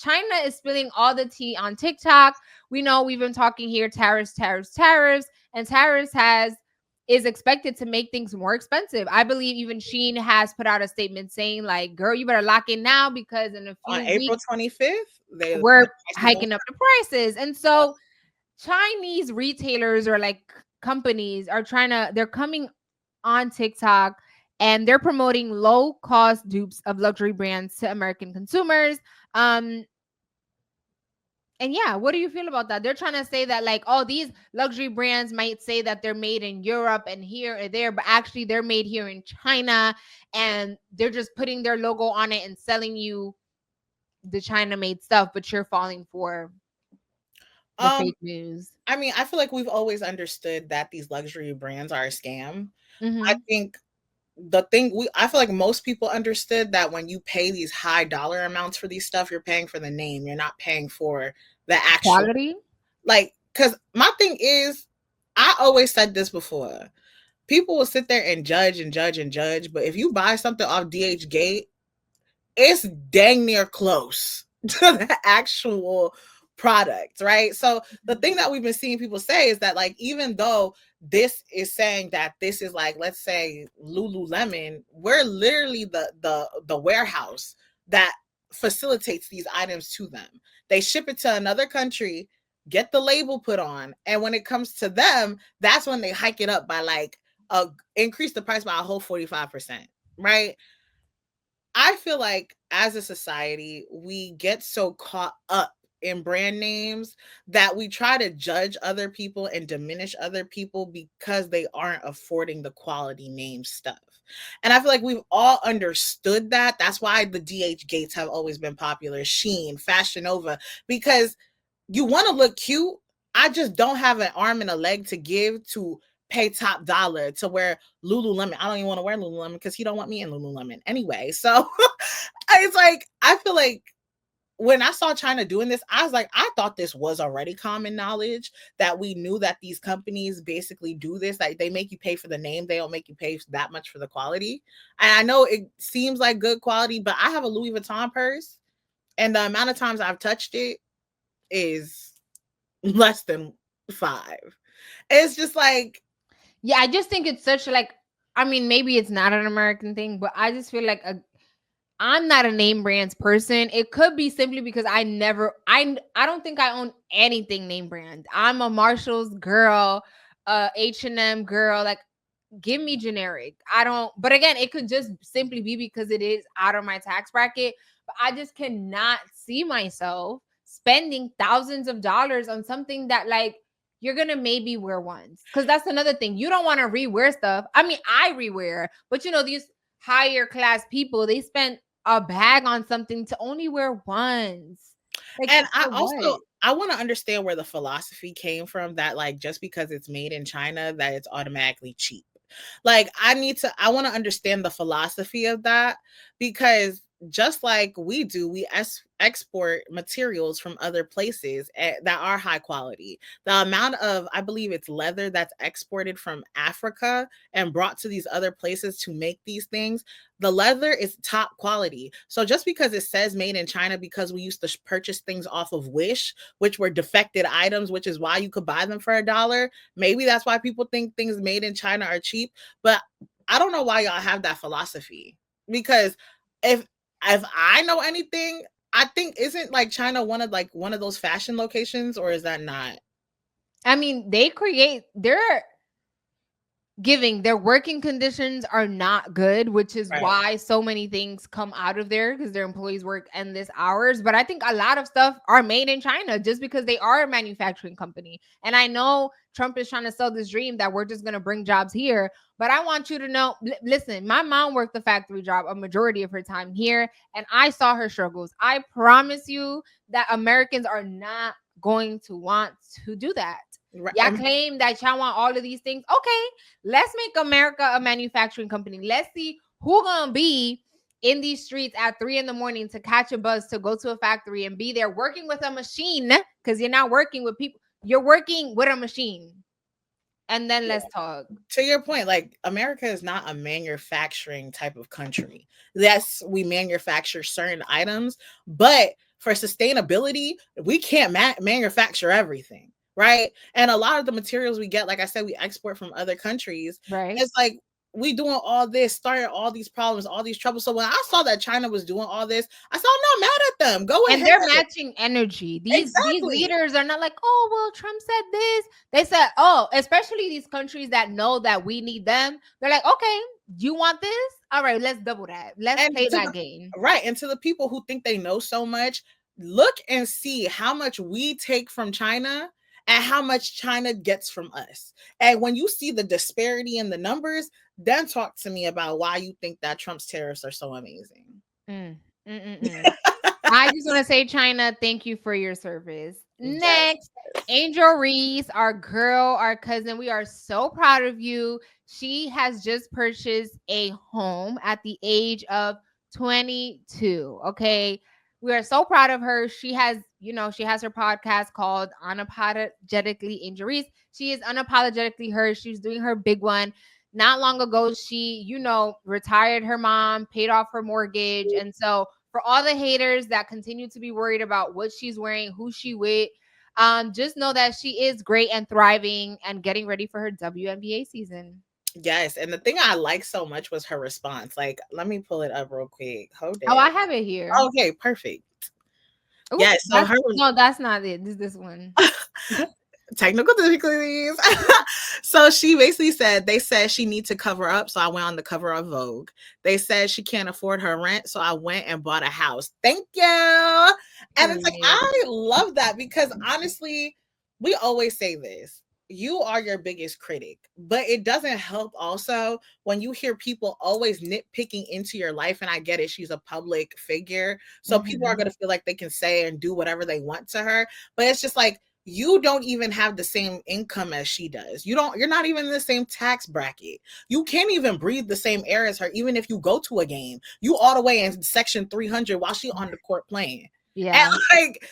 China is spilling all the tea on TikTok. We know we've been talking here, tariffs, and tariffs is expected to make things more expensive. I believe even Shein has put out a statement saying like, girl, you better lock in now because in a few On April weeks 25th, we're hiking up the prices. And so Chinese retailers or like companies are they're coming on TikTok and they're promoting low cost dupes of luxury brands to American consumers. Um, and yeah, what do you feel about that? They're trying to say that like, oh, these luxury brands might say that they're made in Europe and here or there, but actually they're made here in China and they're just putting their logo on it and selling you the China made stuff, but you're falling for the fake news. I mean, I feel like we've always understood that these luxury brands are a scam. I Mm-hmm. think I feel like most people understood that when you pay these high dollar amounts for these stuff, you're paying for the name. You're not paying for the actual, Quality. like, because my thing is, I always said this before. People will sit there and judge and judge and judge, but if you buy something off DH Gate, it's dang near close to the actual product, right? So the thing that we've been seeing people say is that, like, even though this is saying that this is like, let's say Lululemon, we're literally the warehouse that facilitates these items to them. They ship it to another country, get the label put on, and when it comes to them, that's when they hike it up by like increase the price by a whole 45%, right? I feel like as a society, we get so caught up in brand names that we try to judge other people and diminish other people because they aren't affording the quality name stuff. And I feel like we've all understood that. That's why the DH Gates have always been popular, Sheen, Fashion Nova, because you want to look cute. I just don't have an arm and a leg to give to pay top dollar to wear Lululemon. I don't even want to wear Lululemon because he don't want me in Lululemon anyway. So it's like, I feel like when I saw China doing this, I was like, I thought this was already common knowledge, that we knew that these companies basically do this. Like, they make you pay for the name. They don't make you pay that much for the quality. And I know it seems like good quality, but I have a Louis Vuitton purse, and the amount of times I've touched it is less than 5. It's just like, Yeah, I just think it's such like, I mean, maybe it's not an American thing, but I just feel like I'm not a name brands person. It could be simply because I don't think I own anything name brand. I'm a Marshalls girl, H&M girl. Like, give me generic. I don't. But again, it could just simply be because it is out of my tax bracket. But I just cannot see myself spending thousands of dollars on something that like you're gonna maybe wear once. Because that's another thing. You don't want to rewear stuff. I mean, I rewear, but you know these higher class people, they spend a bag on something to only wear once. Like, and for what? I want to understand where the philosophy came from that, like, just because it's made in China, that it's automatically cheap. Like, I want to understand the philosophy of that, because just like we do, we export materials from other places that are high quality. The amount of, I believe it's leather that's exported from Africa and brought to these other places to make these things, the leather is top quality. So just because it says made in China, because we used to purchase things off of Wish, which were defected items, which is why you could buy them for $1, maybe that's why people think things made in China are cheap. But I don't know why y'all have that philosophy, because if I know anything, I think, isn't like China one of those fashion locations, or is that not? I mean, their working conditions are not good, which is Right. why so many things come out of there because their employees work endless hours. But I think a lot of stuff are made in China just because they are a manufacturing company. And I know Trump is trying to sell this dream that we're just going to bring jobs here. But I want you to know, listen, my mom worked the factory job a majority of her time here, and I saw her struggles. I promise you that Americans are not going to want to do that. Right. Y'all claim that y'all want all of these things. Okay, let's make America a manufacturing company. Let's see who gonna be in these streets at 3 a.m. to catch a bus to go to a factory and be there working with a machine, because you're not working with people, you're working with a machine. And then let's talk. To your point, like, America is not a manufacturing type of country. Yes, we manufacture certain items, but for sustainability, we can't manufacture everything, right? And a lot of the materials we get, like I said, we export from other countries. Right. It's like we doing all this, starting all these problems, all these troubles. So when I saw that China was doing all this, I said, I'm not mad at them. Go And ahead. they're matching energy. These Exactly. leaders are not like, oh well, Trump said this. They said, oh, especially these countries that know that we need them. They're like, okay, you want this? All right, let's double that. Let's And play to that the game. right, and to the people who think they know so much, look and see how much we take from China and how much China gets from us. And when you see the disparity in the numbers, then talk to me about why you think that Trump's tariffs are so amazing. Mm, mm, mm, mm. I just want to say, China, thank you for your service. Yes. Next, Angel Reese, our girl, our cousin. We are so proud of you. She has just purchased a home at the age of 22. Okay. We are so proud of her. She has, she has her podcast called Unapologetically Angel Reese. She is unapologetically her. She's doing her big one. Not long ago, she, retired her mom, paid off her mortgage. And so, for all the haters that continue to be worried about what she's wearing, who she with, just know that she is great and thriving and getting ready for her WNBA season. Yes. And the thing I like so much was her response. Like, let me pull it up real quick. Hold Oh, I it. have it here. Okay, perfect. Ooh, Yes. So her no, that's not it. This one. technical difficulties. So she basically said, they said she needs to cover up, so I went on the cover of Vogue. They said she can't afford her rent, so I went and bought a house. Thank you. And it's like, Period. I love that because honestly, we always say this. You are your biggest critic, but it doesn't help also when you hear people always nitpicking into your life. And I get it, she's a public figure, so people are Mhm. going to feel like they can say and do whatever they want to her. But it's just like, you don't even have the same income as she does. You're not even in the same tax bracket. You can't even breathe the same air as her, even if you go to a game. You all the way in section 300 while she on the court playing. And Yeah. like,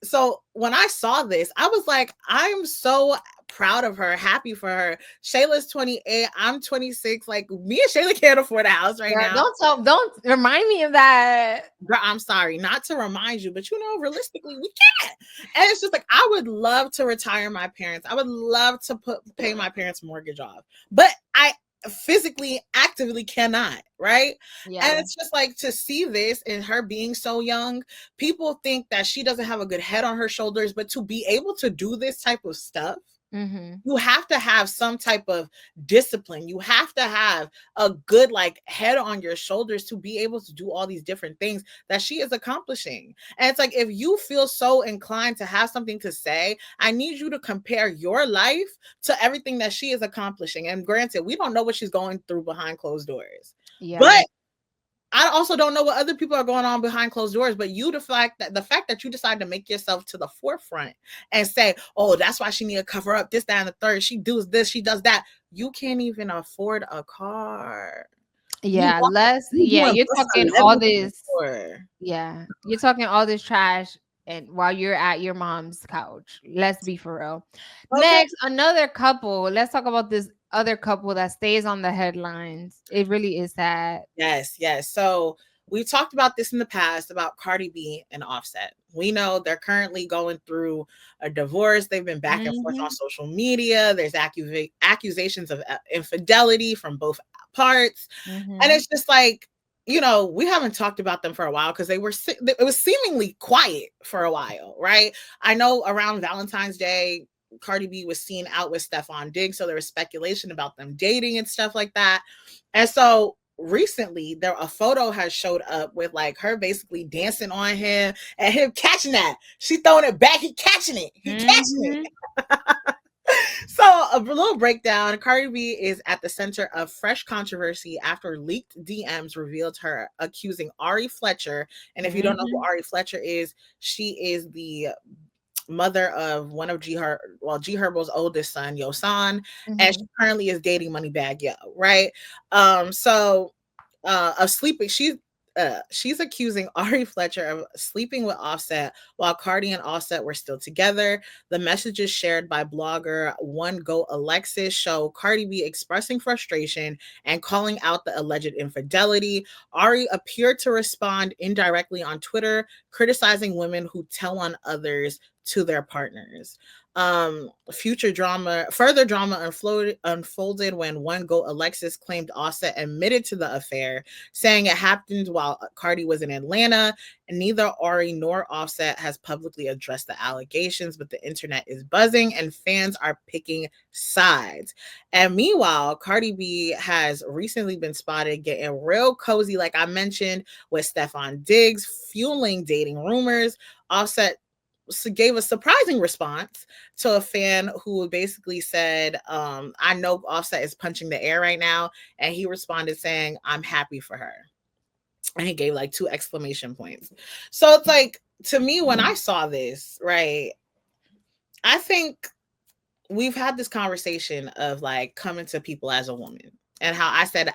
so when I saw this, I was like, I'm so proud of her, happy for her. Shayla's 28, I'm 26. Like, me and Shayla can't afford a house right Girl, now. don't remind me of that. Girl, I'm sorry, not to remind you, but realistically, we can't. And it's just like, I would love to retire my parents. I would love to pay my parents' mortgage off, but I physically, actively cannot, right? And Yeah. it's just like, to see this and her being so young, people think that she doesn't have a good head on her shoulders, but to be able to do this type of stuff, Mhm. you have to have some type of discipline. You have to have a good like head on your shoulders to be able to do all these different things that she is accomplishing. And it's like, if you feel so inclined to have something to say, I need you to compare your life to everything that she is accomplishing. And granted, we don't know what she's going through behind closed doors, Yeah. but I also don't know what other people are going on behind closed doors, but the fact that you decide to make yourself to the forefront and say, "Oh, that's why she need to cover up this, that, and the third. She does this, she does that." You can't even afford a car. Yeah, You doing you're less talking than all level this. before. Yeah, you're talking all this trash and while you're at your mom's couch. Let's be for real. Okay. Next, another couple. Let's talk about this other couple that stays on the headlines. It really is sad. Yes, yes. So we talked about this in the past about Cardi B and Offset. We know they're currently going through a divorce. They've been back and forth on Mhm. social media. There's accusations of infidelity from both parts. And Mhm. it's just like, we haven't talked about them for a while because it was seemingly quiet for a while, right? I know around Valentine's Day, Cardi B was seen out with Stefon Diggs, so there was speculation about them dating and stuff like that. And so recently, a photo has showed up with like her basically dancing on him and him catching that. She throwing it back, he catching it, he catching it. Mhm. So a little breakdown. Cardi B is at the center of fresh controversy after leaked DMs revealed her accusing Ari Fletcher. And if you don't know who Mhm. Ari Fletcher is, she is the mother of one of G Herbo's oldest son, Yosan, and she Mhm. currently is dating Moneybag Yo, right? So of sleeping, she's accusing Ari Fletcher of sleeping with Offset while Cardi and Offset were still together. The messages shared by blogger One Go Alexis show Cardi B expressing frustration and calling out the alleged infidelity. Ari appeared to respond indirectly on Twitter, criticizing women who tell on others to their partners. Further drama unfolded when One Go Alexis claimed Offset admitted to the affair, saying it happened while Cardi was in Atlanta. And neither Ari nor Offset has publicly addressed the allegations, but the internet is buzzing and fans are picking sides. And meanwhile, Cardi B has recently been spotted getting real cozy, like I mentioned, with Stefon Diggs, fueling dating rumors. Offset gave a surprising response to a fan who basically said, I know Offset is punching the air right now. And he responded saying, I'm happy for her. And he gave like 2 exclamation points. So it's like, to me, when I saw this, right, I think we've had this conversation of like coming to people as a woman and how I said,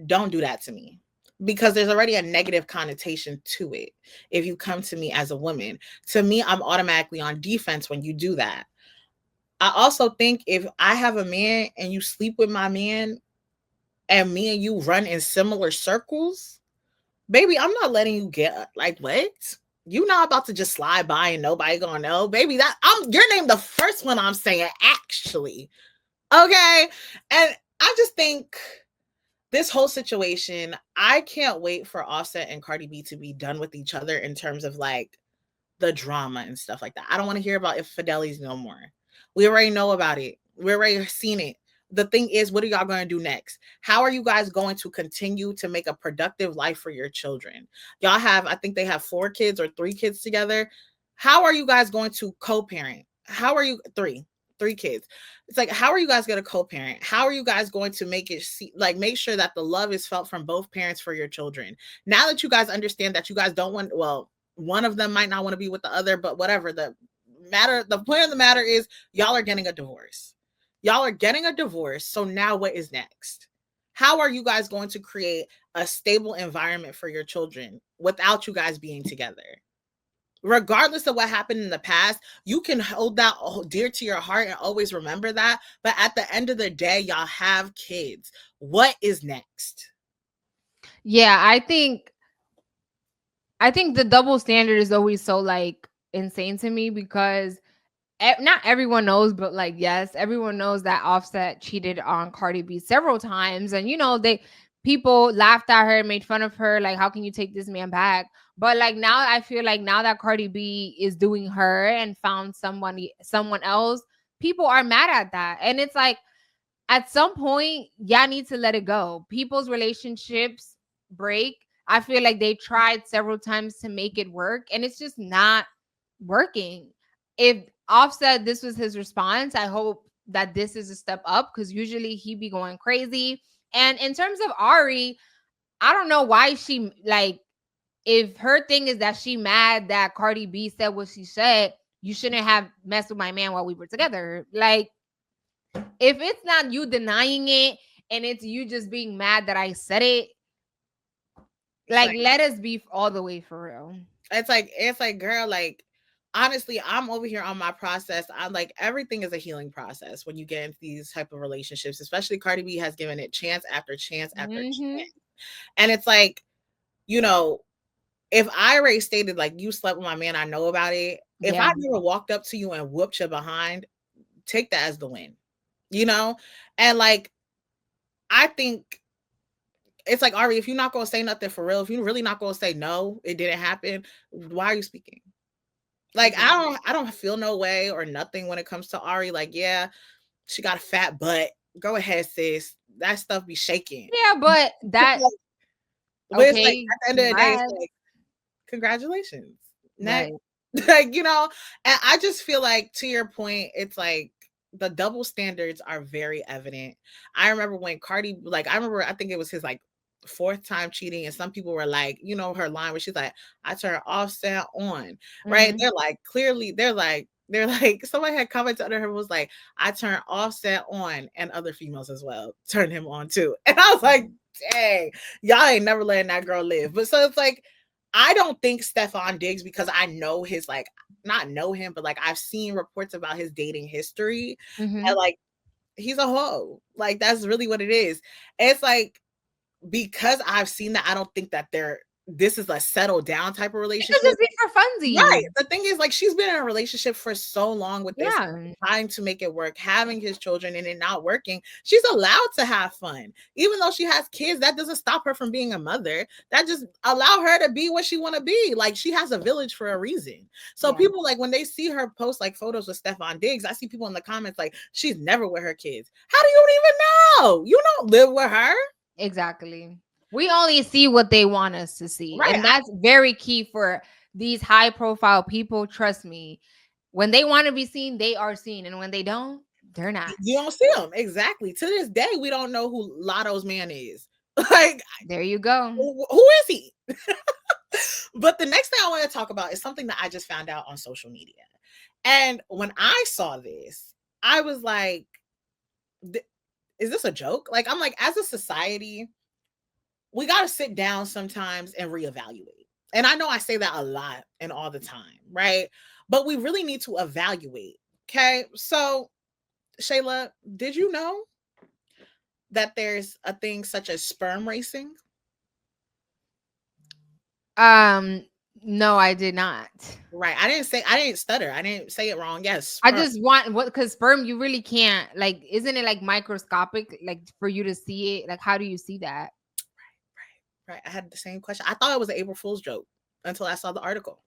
don't do that to me, because there's already a negative connotation to it. If you come to me as a woman, to me, I'm automatically on defense when you do that. I also think if I have a man and you sleep with my man and me and you run in similar circles, baby, I'm not letting you get like, what? You not about to just slide by and nobody gonna know, baby. That I'm your name the first one I'm saying, actually. Okay. And I just think this whole situation, I can't wait for Offset and Cardi B to be done with each other in terms of like the drama and stuff like that. I don't want to hear about infidelities no more. We already know about it. We already seen it. The thing is, what are y'all going to do next? How are you guys going to continue to make a productive life for your children? Y'all have, I think they have 4 kids or 3 kids together. How are you guys going to co-parent? How are you, 3 kids? It's like, how are you guys going to co-parent? How are you guys going to make it make sure that the love is felt from both parents for your children? Now that you guys understand that you guys don't want, well, one of them might not want to be with the other, but whatever. The point of the matter is y'all are getting a divorce. Y'all are getting a divorce. So now what is next? How are you guys going to create a stable environment for your children without you guys being together? Regardless of what happened in the past, you can hold that dear to your heart and always remember that. But at the end of the day, y'all have kids. What is next? Yeah, I think the double standard is always so like insane to me because not everyone knows, but like, yes, everyone knows that Offset cheated on Cardi B several times. And, people laughed at her, made fun of her. Like, how can you take this man back? But like now I feel like now that Cardi B is doing her and found someone else, people are mad at that. And it's like, at some point, y'all need to let it go. People's relationships break. I feel like they tried several times to make it work and it's just not working. If Offset, this was his response, I hope that this is a step up because usually he be going crazy. And in terms of Ari, I don't know why she like, if her thing is that she mad that Cardi B said what she said, you shouldn't have messed with my man while we were together. Like, if it's not you denying it and it's you just being mad that I said it, like let us be all the way for real. It's like, girl, like, honestly, I'm over here on my process. I'm like, everything is a healing process when you get into these type of relationships, especially Cardi B has given it chance after chance after chance. And it's like, if I already stated like you slept with my man, I know about it. If I never walked up to you and whooped you behind, take that as the win, And like, I think it's like, Ari, if you're not going to say nothing for real, if you're really not going to say no, it didn't happen, why are you speaking? Like, I don't feel no way or nothing when it comes to Ari. Like, yeah, she got a fat butt. Go ahead, sis. That stuff be shaking. Yeah, but that but it's like, at the end of the day, it's like, congratulations. Right. Like, and I just feel like, to your point, it's like the double standards are very evident. I remember when Cardi, like, I think it was his like 4th time cheating, and some people were like, her line where she's like, I turn Offset on, right? They're like, clearly, they're like, They're like, somebody had commented under her was like, I turned Offset on, and other females as well turned him on too. And I was like, dang, y'all ain't never letting that girl live. But so it's like, I don't think Stefon Diggs, because I know his, like, not know him, but like I've seen reports about his dating history, and Mm-hmm. like he's a hoe. Like that's really what it is. And it's like, because I've seen that, I don't think that this is a settled down type of It could relationship. just be for Right. funsies. The thing is, like, she's been in a relationship for so long with this, Yeah, trying to make it work, having his children, and it not working. She's allowed to have fun. Even though she has kids, that doesn't stop her from being a mother. That just allow her to be what she want to be. Like, she has a village for a reason. So yeah, people, like, when they see her post like photos with Stefon Diggs, I see people in the comments like, she's never with her kids. How do you even know? You don't live with her. exactly. We only see what they want us to see. Right. And that's very key for these high profile people. Trust me. When they want to be seen, they are seen. And when they don't, they're not. You don't see them. Exactly. To this day, we don't know who Lotto's man is. Like, There you go. who is he? But the next thing I want to talk about is something that I just found out on social media. And when I saw this, I was like, is this a joke? Like, I'm like, as a society, we got to sit down sometimes and reevaluate. And I know I say that a lot and all the time, right? But we really need to evaluate. Okay. So, Sheyla, did you know that there's a thing such as sperm racing? Um, no, I did not. Right. I didn't stutter. I didn't say it wrong. Yes, I sperm. just want what, because sperm, you really can't, like, isn't it like microscopic, like for you to see it? Like, how do you see that? Right. I had the same question. I thought it was an April Fool's joke until I saw the article.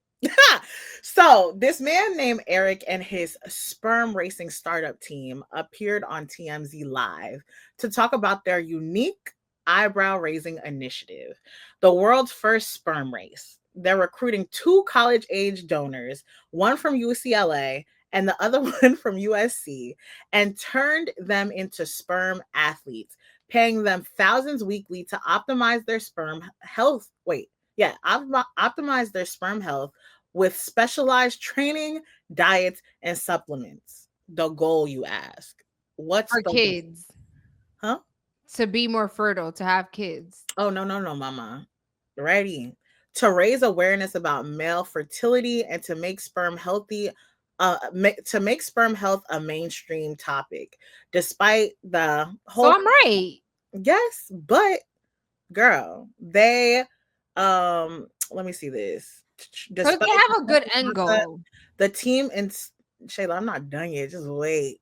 So, this man named Eric and his sperm racing startup team appeared on TMZ Live to talk about their unique eyebrow raising initiative, the world's first sperm race. They're recruiting two college age donors, one from UCLA and the other one from USC, and turned them into sperm athletes, paying them thousands weekly to optimize their sperm health. Wait, yeah, optimize their sperm health with specialized training, diets, and supplements. The goal, you ask? What's For the goal? kids Huh? to be more fertile, to have kids. Oh, no, no, no, mama. Ready. To raise awareness about male fertility and to make sperm healthy, to make sperm health a mainstream topic, despite the So whole, I'm right. yes, but girl, they, let me see this. Because Despite they have a good the end concept, goal. the team and Shayla, I'm not done yet. Just wait.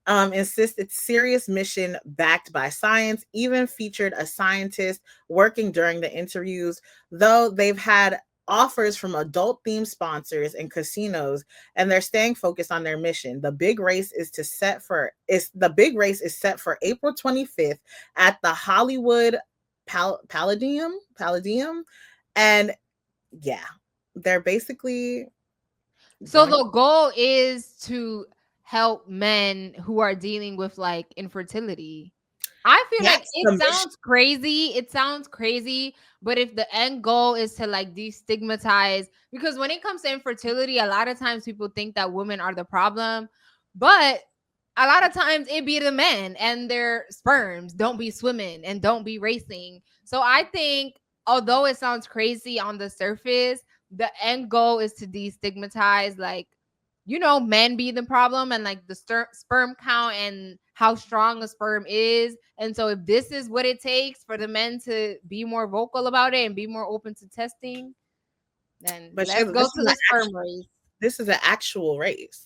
Insists its serious mission backed by science, even featured a scientist working during the interviews, though they've had offers from adult themed sponsors and casinos, and they're staying focused on their mission. The big race is set for April 25th at the Hollywood Palladium. And yeah, they're basically So going. the goal is to help men who are dealing with like infertility. I feel like That's it the mission. sounds crazy. It sounds crazy, but if the end goal is to like destigmatize, because when it comes to infertility, a lot of times people think that women are the problem, but a lot of times it be the men and their sperms don't be swimming and don't be racing. So I think, although it sounds crazy on the surface, the end goal is to destigmatize, like, men be the problem, and like the sperm count and how strong a sperm is. And so if this is what it takes for the men to be more vocal about it and be more open to testing, then But let's Shayla, go to the sperm race. this is an actual race.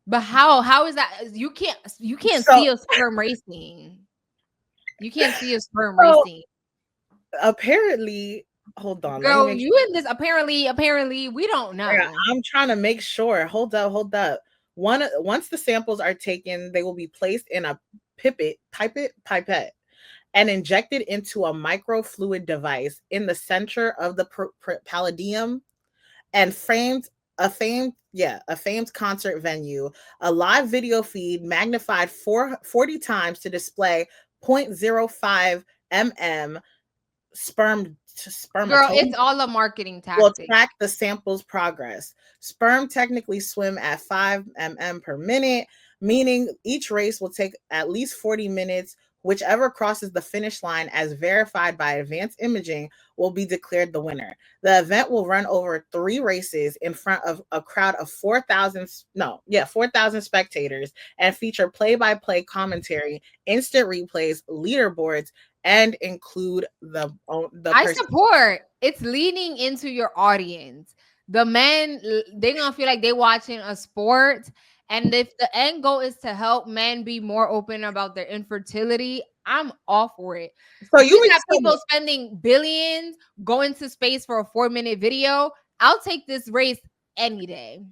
But how is that? You can't So, see a sperm racing. You can't see a sperm so racing. apparently, hold on, let me Girl, make you in this, apparently we don't sure. know. I'm trying to make sure. Hold up, hold up. Once the samples are taken, they will be placed in a pipette and injected into a microfluid device in the center of the palladium and a famed concert venue, a live video feed magnified 40 times to display 0.05 mm Girl, spermatozoa it's all a marketing will tactic. track the sample's progress. Sperm technically swim at 5 mm per minute, meaning each race will take at least 40 minutes. Whichever crosses the finish line as verified by advanced imaging will be declared the winner. The event will run over 3 races in front of a crowd of 4,000, no, yeah, 4,000 spectators and feature play-by-play commentary, instant replays, leaderboards, and include the I person. support. It's leaning into your audience. The men, they're gonna feel like they're watching a sport. And if the end goal is to help men be more open about their infertility, I'm all for it. So You you mean got to tell me people spending billions going to space for a 4-minute video. I'll take this race any day.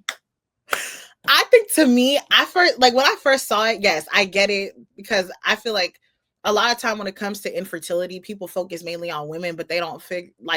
I think to me, I first like when I first saw it, yes, I get it because I feel like a lot of time when it comes to infertility, people focus mainly on women, but they don't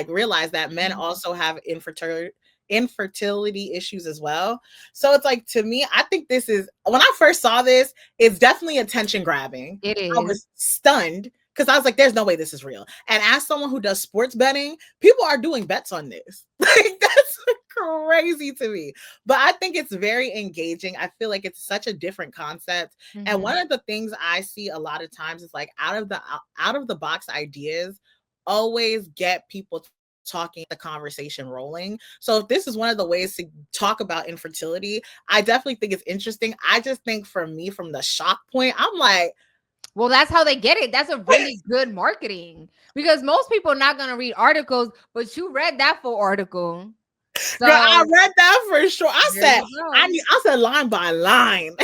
realize that men also have infertility issues as well. So it's like to me, I think this is when I first saw this, it's definitely attention grabbing. It I is. was stunned because I was like, there's no way this is real. And as someone who does sports betting, people are doing bets on this. Like that's crazy to me. But I think it's very engaging. I feel like it's such a different concept. And one of the things I see a lot of times is like out of the box ideas always get people talking, the conversation rolling. So if this is one of the ways to talk about infertility, I definitely think it's interesting. I just think for me, from the shock point, I'm like, Well, that's how they get it. That's a really good marketing because most people are not going to read articles, but you read that full article. So girl, I read that for sure. I there said, you go. I said line by line.